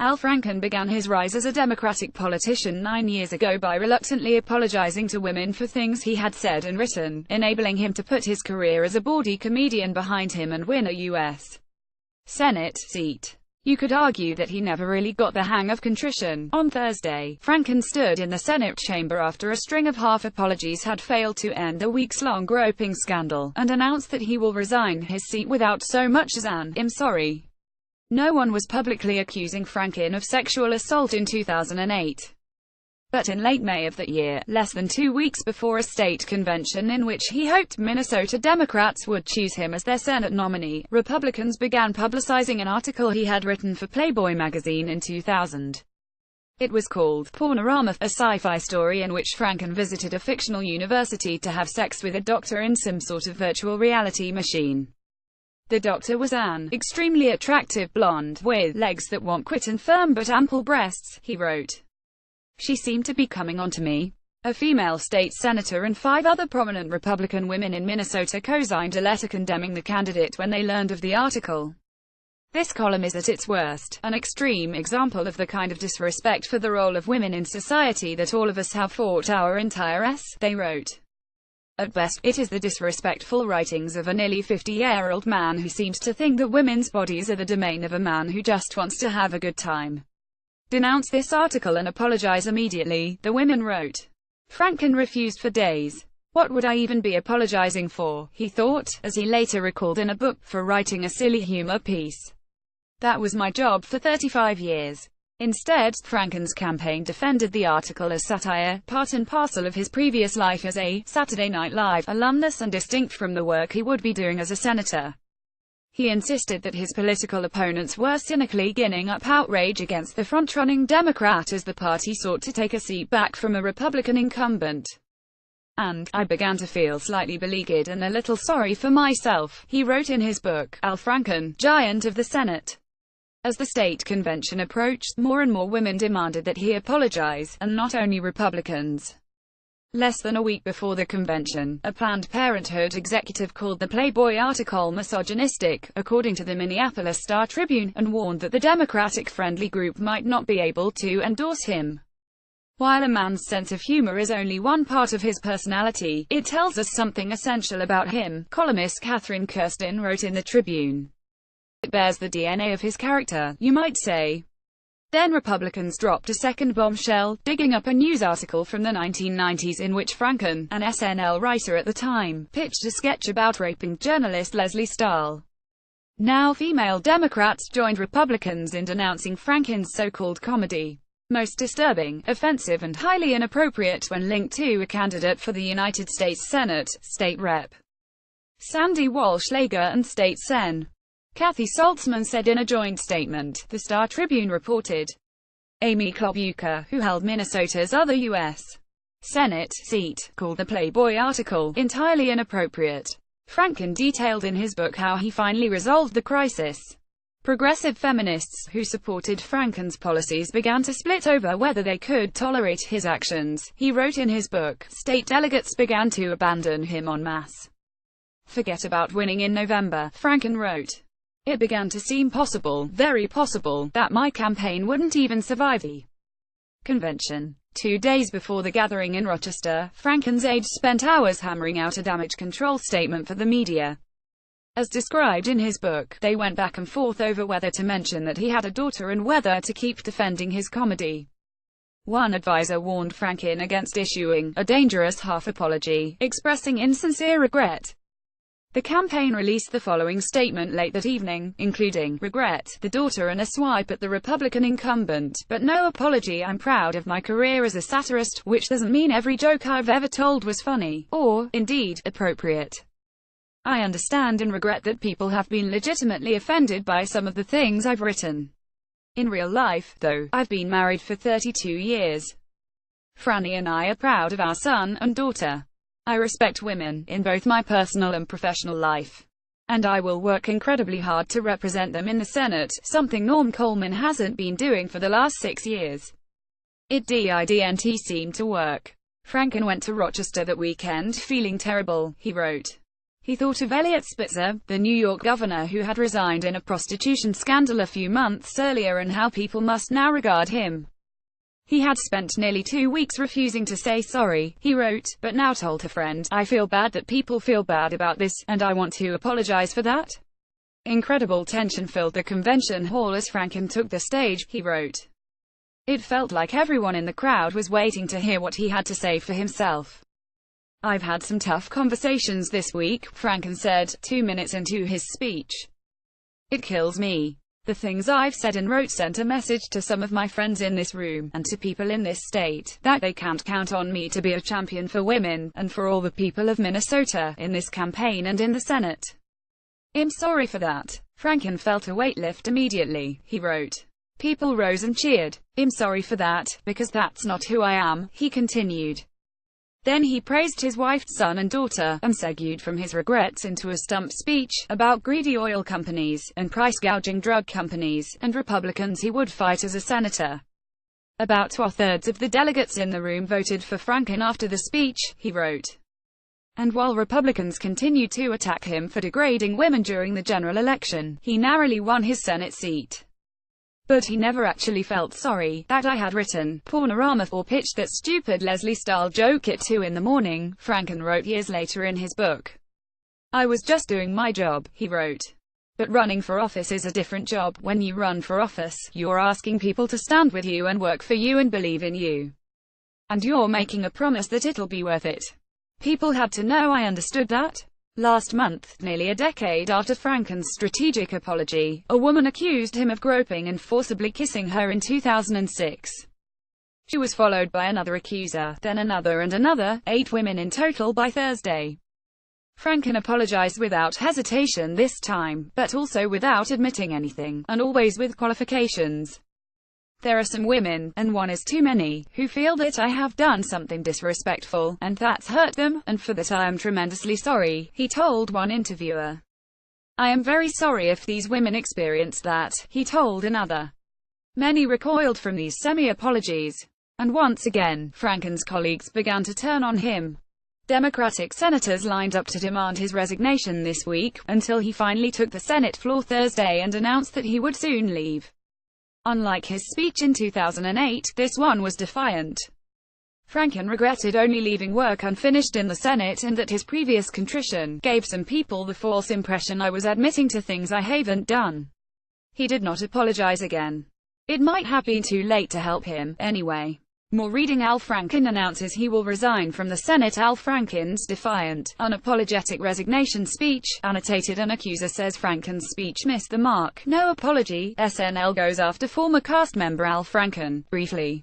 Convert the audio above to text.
Al Franken began his rise as a Democratic politician 9 years ago by reluctantly apologizing to women for things he had said and written, enabling him to put his career as a bawdy comedian behind him and win a U.S. Senate seat. You could argue that he never really got the hang of contrition. On Thursday, Franken stood in the Senate chamber after a string of half apologies had failed to end a weeks-long groping scandal, and announced that he will resign his seat without so much as an "I'm sorry." No one was publicly accusing Franken of sexual assault in 2008. But in late May of that year, less than 2 weeks before a state convention in which he hoped Minnesota Democrats would choose him as their Senate nominee, Republicans began publicizing an article he had written for Playboy magazine in 2000. It was called Pornorama, a sci-fi story in which Franken visited a fictional university to have sex with a doctor in some sort of virtual reality machine. The doctor was an extremely attractive blonde, with legs that won't quit and firm but ample breasts, he wrote. She seemed to be coming on to me. A female state senator and 5 other prominent Republican women in Minnesota co-signed a letter condemning the candidate when they learned of the article. This column is at its worst, an extreme example of the kind of disrespect for the role of women in society that all of us have fought our entire they wrote. At best, it is the disrespectful writings of a nearly 50-year-old man who seems to think that women's bodies are the domain of a man who just wants to have a good time. Denounce this article and apologize immediately, the women wrote. Franken refused for days. What would I even be apologizing for, he thought, as he later recalled in a book, for writing a silly humor piece. That was my job for 35 years. Instead, Franken's campaign defended the article as satire, part and parcel of his previous life as a Saturday Night Live alumnus and distinct from the work he would be doing as a senator. He insisted that his political opponents were cynically ginning up outrage against the front-running Democrat as the party sought to take a seat back from a Republican incumbent. And I began to feel slightly beleaguered and a little sorry for myself, he wrote in his book, Al Franken, Giant of the Senate. As the state convention approached, more and more women demanded that he apologize, and not only Republicans. Less than a week before the convention, a Planned Parenthood executive called the Playboy article misogynistic, according to the Minneapolis Star-Tribune, and warned that the Democratic-friendly group might not be able to endorse him. While a man's sense of humor is only one part of his personality, it tells us something essential about him, columnist Catherine Kirsten wrote in the Tribune. It bears the DNA of his character, you might say. Then Republicans dropped a second bombshell, digging up a news article from the 1990s in which Franken, an SNL writer at the time, pitched a sketch about raping journalist Leslie Stahl. Now female Democrats joined Republicans in denouncing Franken's so-called comedy. Most disturbing, offensive and highly inappropriate when linked to a candidate for the United States Senate, State Rep. Sandy Walsh-Lager and State Sen. Kathy Saltzman said in a joint statement, the Star-Tribune reported. Amy Klobuchar, who held Minnesota's other U.S. Senate seat, called the Playboy article entirely inappropriate. Franken detailed in his book how he finally resolved the crisis. Progressive feminists who supported Franken's policies began to split over whether they could tolerate his actions. He wrote in his book, state delegates began to abandon him en masse. Forget about winning in November, Franken wrote. It began to seem possible, very possible, that my campaign wouldn't even survive the convention. 2 days before the gathering in Rochester, Franken's aides spent hours hammering out a damage control statement for the media. As described in his book, they went back and forth over whether to mention that he had a daughter and whether to keep defending his comedy. One advisor warned Franken against issuing a dangerous half-apology, expressing insincere regret. The campaign released the following statement late that evening, including, regret, the daughter and a swipe at the Republican incumbent, but no apology. I'm proud of my career as a satirist, which doesn't mean every joke I've ever told was funny, or, indeed, appropriate. I understand and regret that people have been legitimately offended by some of the things I've written. In real life, though, I've been married for 32 years. Franny and I are proud of our son and daughter. I respect women, in both my personal and professional life. And I will work incredibly hard to represent them in the Senate, something Norm Coleman hasn't been doing for the last 6 years. It didn't seem to work. Franken went to Rochester that weekend feeling terrible, he wrote. He thought of Eliot Spitzer, the New York governor who had resigned in a prostitution scandal a few months earlier, and how people must now regard him. He had spent nearly 2 weeks refusing to say sorry, he wrote, but now told a friend, "I feel bad that people feel bad about this, and I want to apologize for that." Incredible tension filled the convention hall as Franken took the stage, he wrote. It felt like everyone in the crowd was waiting to hear what he had to say for himself. "I've had some tough conversations this week," Franken said, 2 minutes into his speech. "It kills me. The things I've said and wrote sent a message to some of my friends in this room, and to people in this state, that they can't count on me to be a champion for women, and for all the people of Minnesota, in this campaign and in the Senate. I'm sorry for that." Franken felt a weight lift immediately, he wrote. People rose and cheered. "I'm sorry for that, because that's not who I am," he continued. Then he praised his wife, son and daughter, and segued from his regrets into a stump speech about greedy oil companies, and price-gouging drug companies, and Republicans he would fight as a senator. About 2/3 of the delegates in the room voted for Franken after the speech, he wrote. And while Republicans continued to attack him for degrading women during the general election, he narrowly won his Senate seat. But he never actually felt sorry that I had written Pornorama or pitched that stupid Leslie-style joke at 2 in the morning, Franken wrote years later in his book. "I was just doing my job," he wrote. But running for office is a different job. When you run for office, you're asking people to stand with you and work for you and believe in you. And you're making a promise that it'll be worth it. People had to know I understood that. Last month, nearly a decade after Franken's strategic apology, a woman accused him of groping and forcibly kissing her in 2006. She was followed by another accuser, then another and another, 8 women in total by Thursday. Franken apologized without hesitation this time, but also without admitting anything, and always with qualifications. "There are some women, and one is too many, who feel that I have done something disrespectful, and that's hurt them, and for that I am tremendously sorry," he told one interviewer. "I am very sorry if these women experienced that," he told another. Many recoiled from these semi-apologies. And once again, Franken's colleagues began to turn on him. Democratic senators lined up to demand his resignation this week, until he finally took the Senate floor Thursday and announced that he would soon leave. Unlike his speech in 2008, this one was defiant. Franken regretted only leaving work unfinished in the Senate, and that his previous contrition gave some people the false impression I was admitting to things I haven't done. He did not apologize again. It might have been too late to help him, anyway. More reading: Al Franken announces he will resign from the Senate. Al Franken's defiant, unapologetic resignation speech, annotated. An accuser says Franken's speech missed the mark. No apology. SNL goes after former cast member Al Franken, briefly.